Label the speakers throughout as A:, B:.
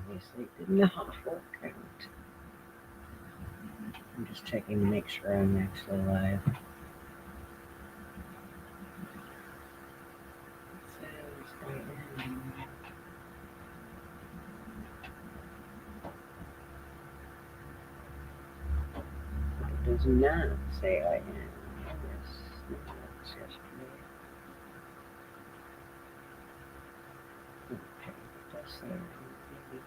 A: obviously did not work out. I'm just checking to make sure I'm actually live. It does not say I am. Yes, that's yesterday. Okay, it does say maybe.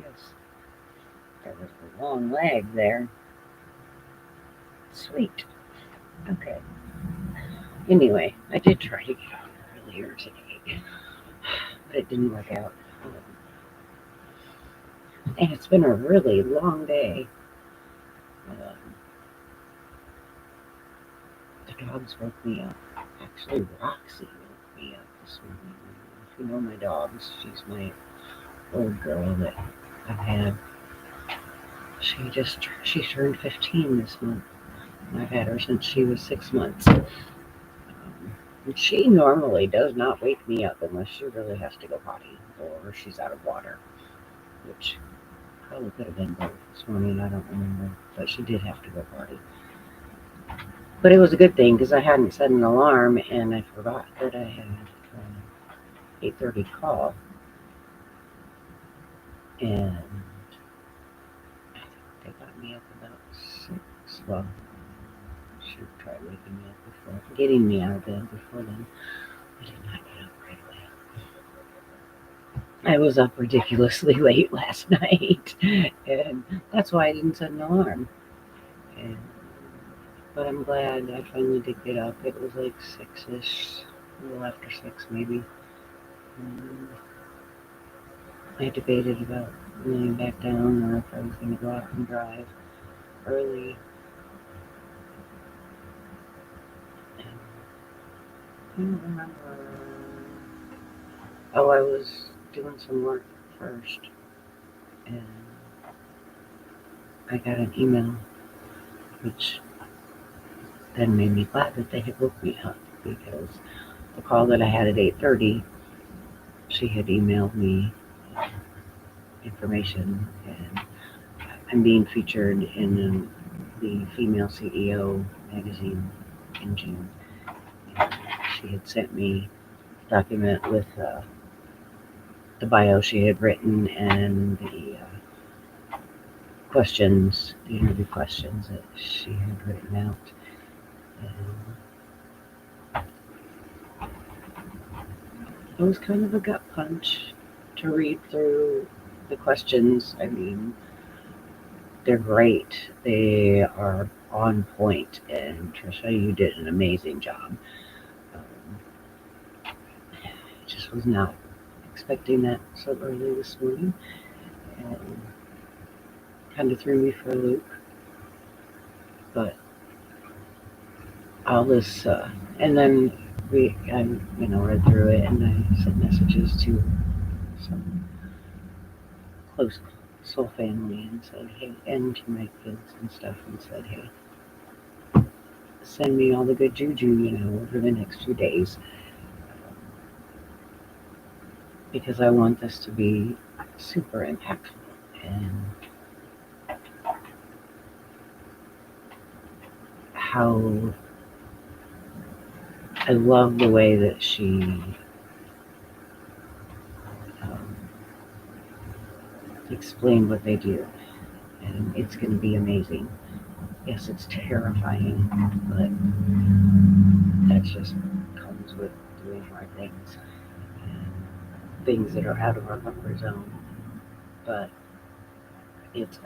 A: Yes, there was a long lag there. Sweet. Okay. Anyway, I did try to get on earlier today, but it didn't work out. And it's been a really long day. Um, the dogs woke me up. Actually, Roxy woke me up this morning. If you know my dogs, she's my old girl that I've had. She turned 15 this month. I've had her since she was 6 months. And she normally does not wake me up unless she really has to go potty or she's out of water, which probably could have been both this morning. I don't remember, but she did have to go potty. But it was a good thing because I hadn't set an alarm and I forgot that I had 8:30 call, and they got me up about 6. Well, she tried waking me up before, getting me out of bed before then. I did not get up right away. I was up ridiculously late last night, and that's why I didn't set an alarm. And, but I'm glad I finally did get up. It was like 6-ish, a little after 6 maybe. And I debated about laying back down or if I was going to go out and drive early. And I don't remember. Oh, I was doing some work first, and I got an email, which then made me glad that they had woke me up because the call that I had at 8:30, she had emailed me information, and I'm being featured in the Female CEO magazine in June. She had sent me a document with the bio she had written and the questions, the interview questions that she had written out. And it was kind of a gut punch to read through the questions. I mean, they're great. They are on point, and Trisha, you did an amazing job. Um, just was not expecting that so early this morning, and kind of threw me for a loop. But all this, and then I read through it, and I sent messages to some close soul family and said, hey, and to my kids and stuff, and said, hey, send me all the good juju, over the next few days, because I want this to be super impactful. And how I love the way that she um, explained what they do, and it's going to be amazing. Yes, it's terrifying, but that just comes with doing hard things and things that are out of our comfort zone. But it's,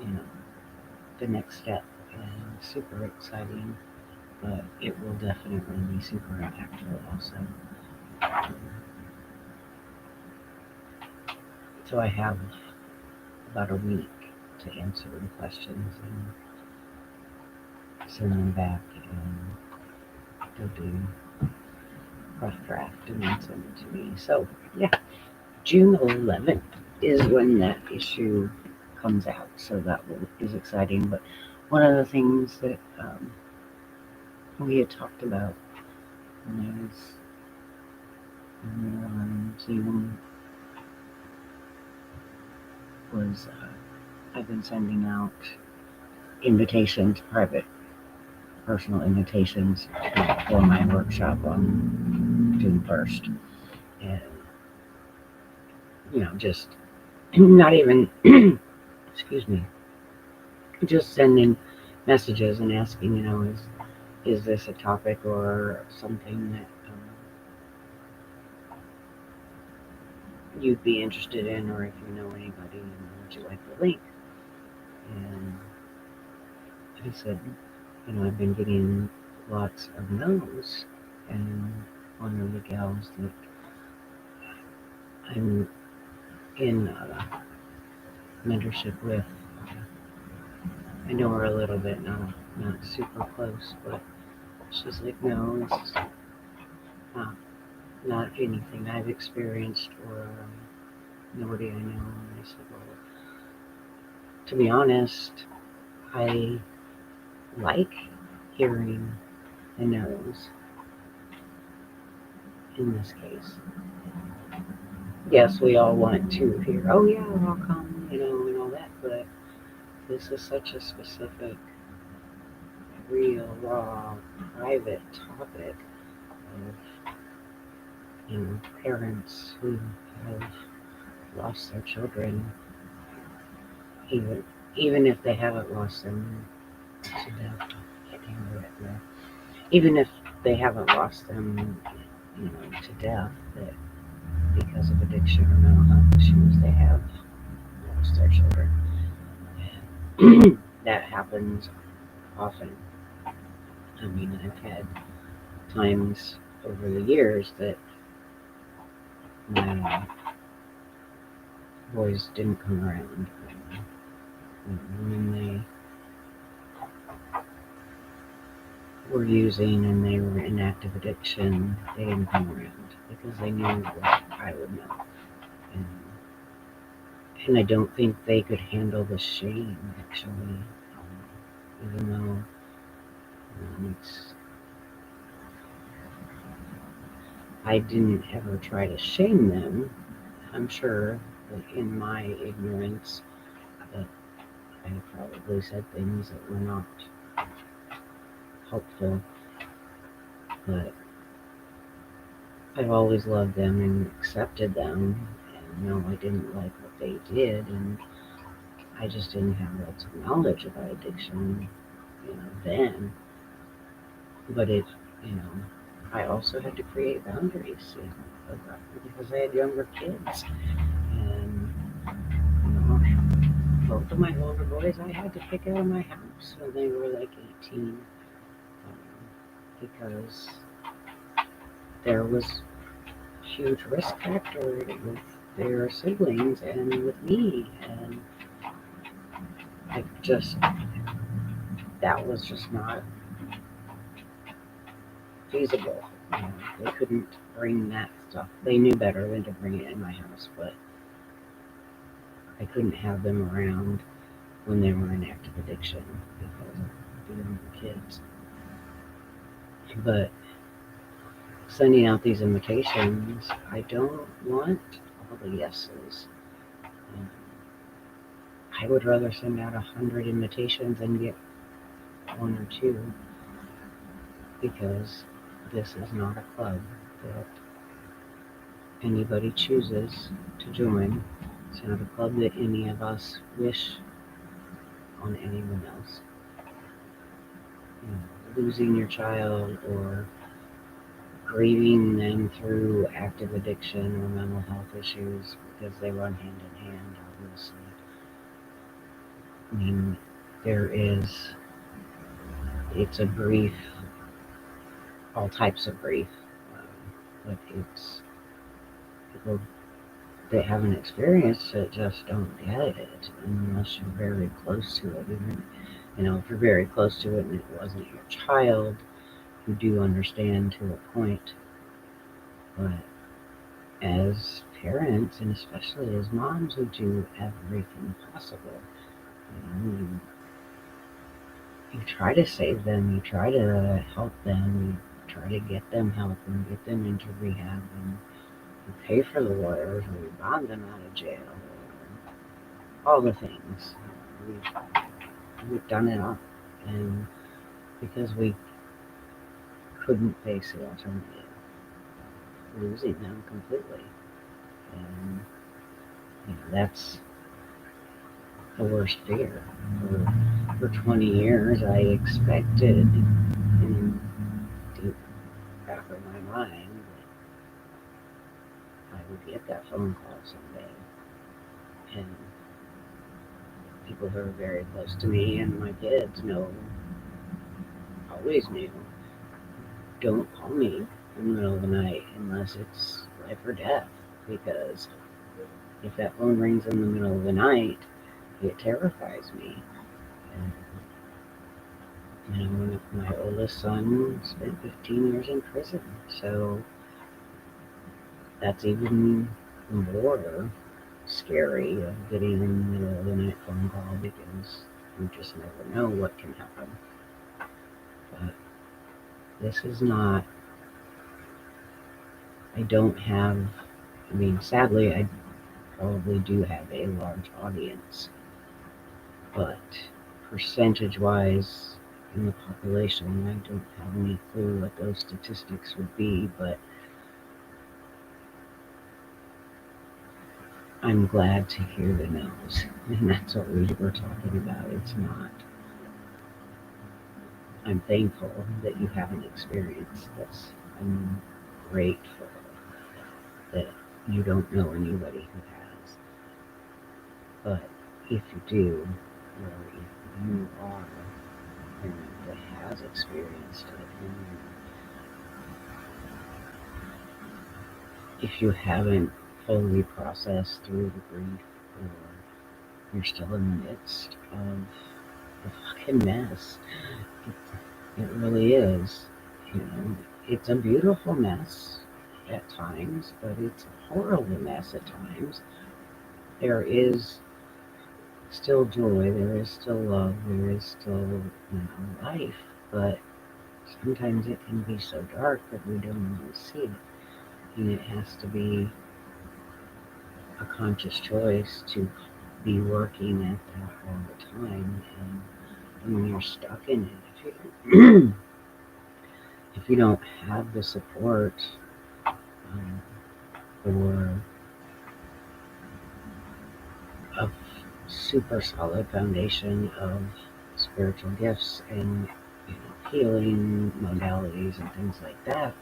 A: you know, the next step and super exciting, but it will definitely be super impactful also. So I have about a week to answer the questions and send them back, and they'll do rough draft and then send it to me. So yeah, June 11th is when that issue comes out. So is exciting. But one of the things that we had talked about when I was on Zoom was I've been sending out invitations, private, personal invitations for my workshop on June 1st. And, just not even, excuse me, just sending messages and asking, is this a topic or something that you'd be interested in, or if you know anybody, would you like the link? And I said, I've been getting lots of no's, and one of the gals that I'm in mentorship with, I know her a little bit, not super close, but she's like, no, this is not, not anything I've experienced or nobody I know. And I said, well, to be honest, I like hearing the no's in this case. Yes, we all want to hear, oh yeah, I'll come, and all that, but this is such a specific, real, raw, private topic of, parents who have lost their children, even even if they haven't lost them to death. I can't remember it now. Even if they haven't lost them, to death, that because of addiction or mental health issues, they have lost their children. And that happens often. I mean, I've had times over the years that my boys didn't come around. When they were using and they were in active addiction, they didn't come around because they knew what I would know. And, I don't think they could handle the shame, actually, even though I didn't ever try to shame them. I'm sure that in my ignorance that I probably said things that were not helpful, but I've always loved them and accepted them, and no, I didn't like what they did, and I just didn't have lots of knowledge about addiction, then. But I also had to create boundaries, because I had younger kids, and both of my older boys I had to kick out of my house when they were like 18, because there was huge risk factor with their siblings and with me, and that was just not feasible. They couldn't bring that stuff. They knew better than to bring it in my house, but I couldn't have them around when they were in active addiction because of the younger kids. But sending out these invitations, I don't want all the yeses. I would rather send out 100 invitations and get one or two, because this is not a club that anybody chooses to join. It's not a club that any of us wish on anyone else. Losing your child or grieving them through active addiction or mental health issues, because they run hand in hand, obviously. I mean, it's a grief, all types of grief, but it's people that haven't experienced it just don't get it unless you're very close to it. Even, if you're very close to it and it wasn't your child, you do understand to a point. But as parents, and especially as moms, we do everything possible. You try to save them, you try to help them, you try to get them help and get them into rehab, and you pay for the lawyers, or you bond them out of jail, or all the things. We've done it all, and because we couldn't face the alternative, losing them completely, and that's the worst fear. For 20 years, I expected in deep back of my mind that I would get that phone call someday, and people who are very close to me and my kids always knew, don't call me in the middle of the night unless it's life or death, because if that phone rings in the middle of the night, it terrifies me. And my oldest son spent 15 years in prison, so that's even more scary of getting in the middle of the night phone call, because you just never know what can happen. But this is not, I don't have, sadly, I probably do have a large audience, but percentage wise in the population, I don't have any clue what those statistics would be, but I'm glad to hear the no's, and that's what we were talking about. It's not, I'm thankful that you haven't experienced this. I'm grateful that you don't know anybody who has. But if you do, or if you are a parent that has experienced it, and if you haven't fully processed through the grief, or you're still in the midst of the fucking mess, it really is. It's a beautiful mess at times, but it's a horrible mess at times. There is still joy, there is still love, there is still, life, but sometimes it can be so dark that we don't even see it. And it has to be a conscious choice to be working at that all the time. And when you're stuck in it, if you don't have the support, or a super solid foundation of spiritual gifts and healing modalities and things like that,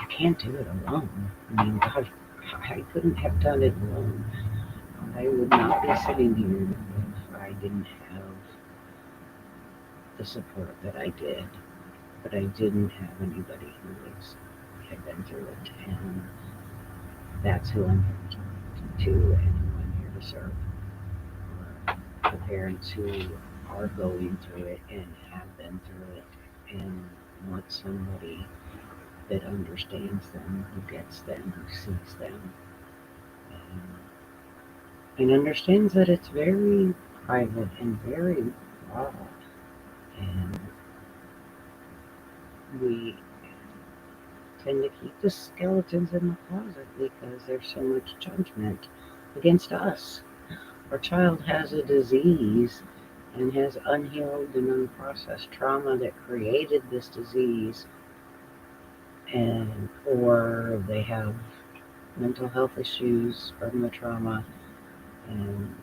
A: you can't do it alone. God, I couldn't have done it alone. I would not be sitting here if I didn't have the support that I did. But I didn't have anybody who had been through it, and that's who I'm here to, and who I'm here to serve. The parents who are going through it and have been through it, and want somebody that understands them, who gets them, who sees them, and understands that it's very private and very raw. And we tend to keep the skeletons in the closet because there's so much judgment against us. Our child has a disease and has unhealed and unprocessed trauma that created this disease, and or they have mental health issues from the trauma, and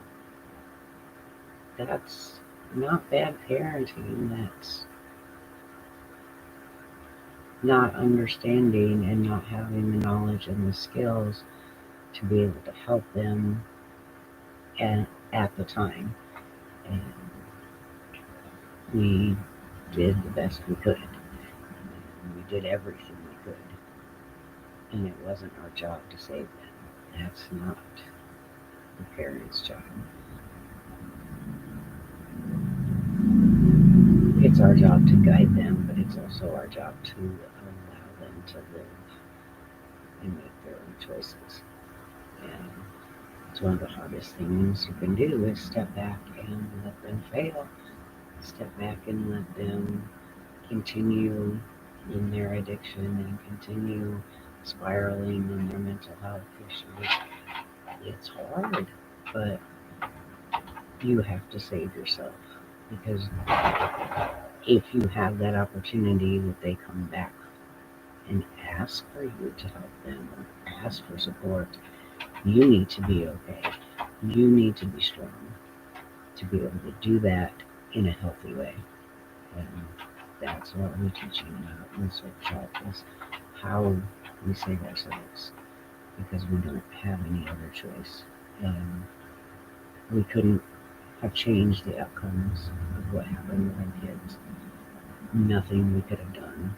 A: that's not bad parenting. That's not understanding and not having the knowledge and the skills to be able to help them at the time. And we did the best we could. We did everything we could. And it wasn't our job to save them. That's not the parents' job. It's our job to guide them, but it's also our job to allow them to live and make their own choices. And it's one of the hardest things you can do, is step back and let them fail. Step back and let them continue in their addiction and continue spiraling in their mental health issues. It's hard, but you have to save yourself, because if you have that opportunity that they come back and ask for you to help them or ask for support, you need to be okay. You need to be strong to be able to do that in a healthy way. And that's what we're teaching about in this workshop, is how we save ourselves, because we don't have any other choice. And we couldn't have changed the outcomes of what happened with our kids. Nothing we could have done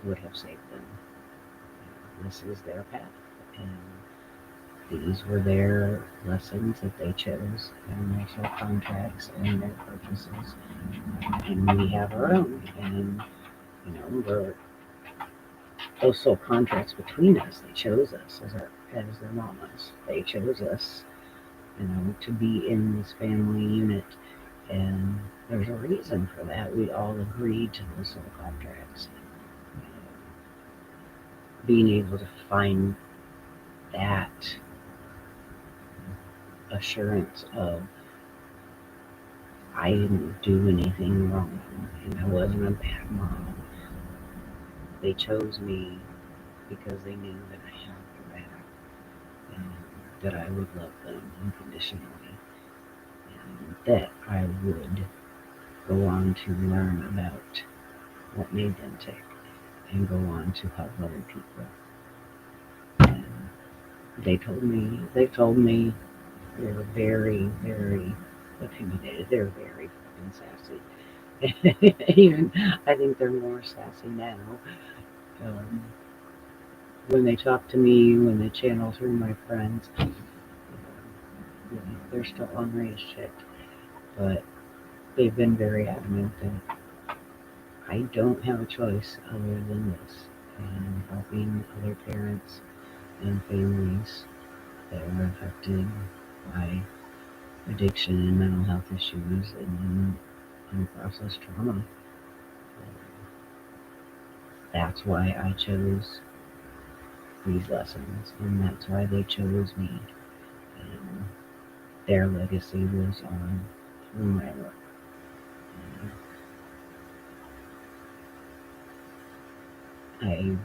A: would have saved them. This is their path, and these were their lessons that they chose, and their soul contracts and their purchases, and we have our own. And we're those soul contracts between us. They chose us as their mamas. They chose us, to be in this family unit, and there's a reason for that. We all agreed to those soul contracts. Being able to find that assurance of, I didn't do anything wrong, and I wasn't a bad mom. They chose me because they knew that I had their back, and that I would love them unconditionally, and that I would go on to learn about what made them tick, and go on to help other people. And they told me they were very, very opinionated. They're very fucking sassy. Even I think they're more sassy now. Um, when they talk to me, when they channel through my friends, they're still unraised shit. But they've been very adamant that I don't have a choice other than this, and helping other parents and families that are affected by addiction and mental health issues and unprocessed trauma. That's why I chose these lessons, and that's why they chose me. And their legacy lives on through my work. I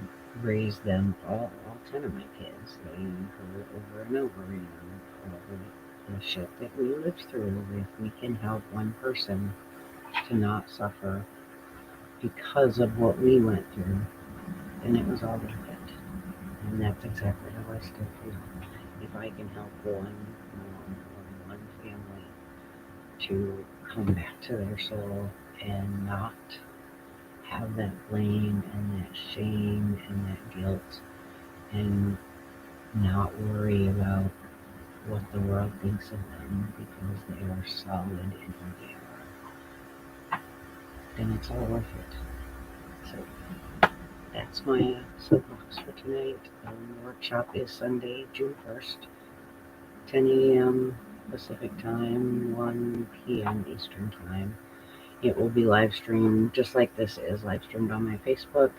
A: raised them all 10 of my kids. They heard over and over, all the shit that we lived through. If we can help one person to not suffer because of what we went through, then it was all worth it. And that's exactly how I still feel. If I can help one mom or one family to come back to their soul and not have that blame and that shame and that guilt, and not worry about what the world thinks of them because they are solid in who they are, then it's all worth it. So that's my soapbox for tonight. The workshop is Sunday, June 1st, 10 a.m. Pacific time, 1 p.m. Eastern time. It will be live streamed just like this is live streamed on my Facebook,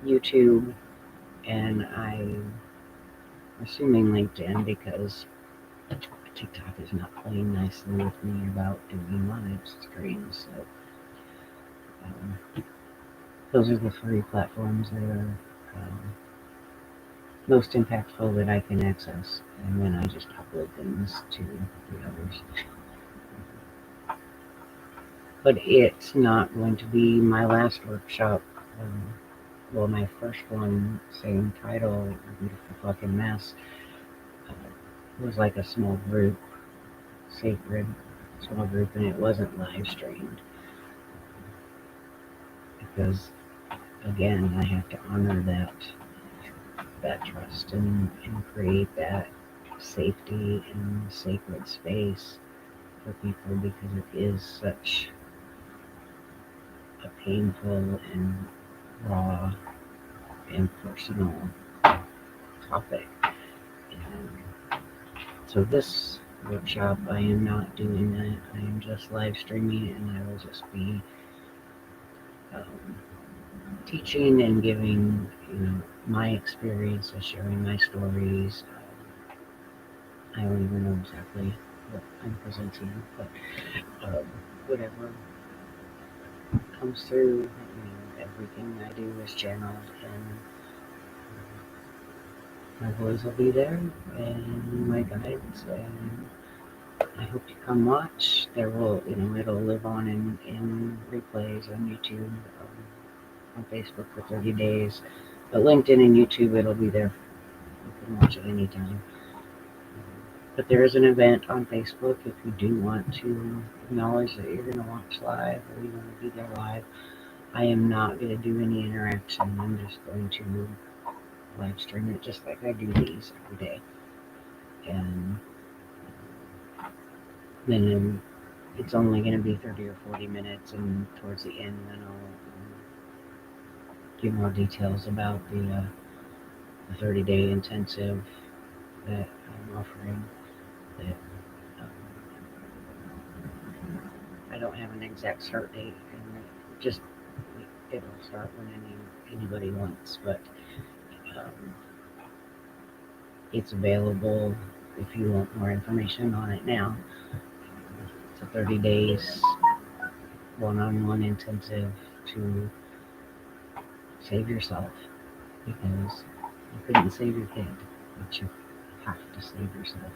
A: YouTube, and I'm assuming LinkedIn, because TikTok is not playing nicely with me about doing live streams. So those are the 3 platforms that are most impactful that I can access, and then I just upload things to the others. But it's not going to be my last workshop. My first one, same title, Beautiful Fucking Mess, was like a small group, sacred small group, and it wasn't live streamed. Because, again, I have to honor that trust and create that safety and sacred space for people, because it is such a painful and raw and personal topic. And so this workshop, I am not doing that. I am just live streaming, and I will just be teaching and giving, my experiences, sharing my stories, I don't even know exactly what I'm presenting, but whatever comes through, everything I do is channeled, and my voice will be there, and my guides, and I hope you come watch. There will, it'll live on in replays on YouTube, on Facebook for 30 days, but LinkedIn and YouTube, it'll be there. You can watch it anytime. But there is an event on Facebook if you do want to acknowledge that you're going to watch live or you want to be there live. I am not going to do any interaction. I'm just going to live stream it just like I do these every day. And then it's only going to be 30 or 40 minutes, and towards the end, then I'll give more details about the 30-day intensive that I'm offering. That um, I don't have an exact start date, and just it'll start when anybody wants, but um, it's available if you want more information on it now. It's a 30 days one-on-one intensive to save yourself, because you couldn't save your kid, but you have to save yourself,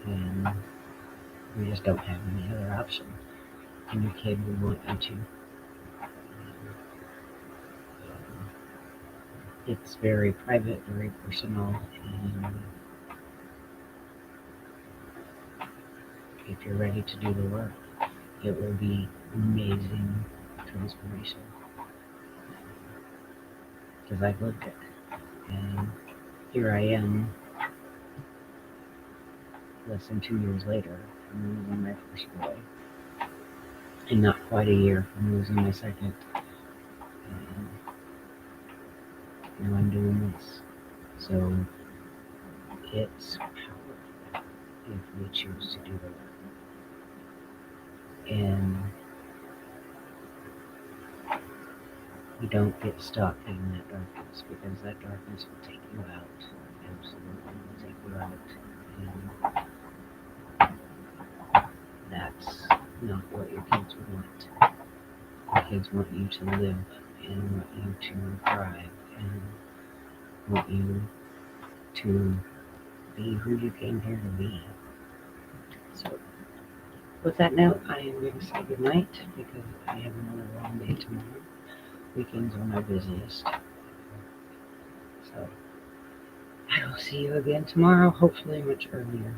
A: and you just don't have any other option. And your kid will want you to. It's very private, very personal, and if you're ready to do the work, it will be amazing transformation, because I've lived it. And here I am, less than 2 years later, from losing my first boy, and not quite a year from losing my second. And now I'm doing this. So it's powerful if we choose to do the work. And we don't get stuck in that darkness, because that darkness will take you out. Absolutely will take you out. And that's not what your kids would want. Your kids want you to live, and want you to thrive, and want you to be who you came here to be. So with that note, I am going to say goodnight, because I have another long day tomorrow. Weekends are my busiest. So I will see you again tomorrow, hopefully much earlier.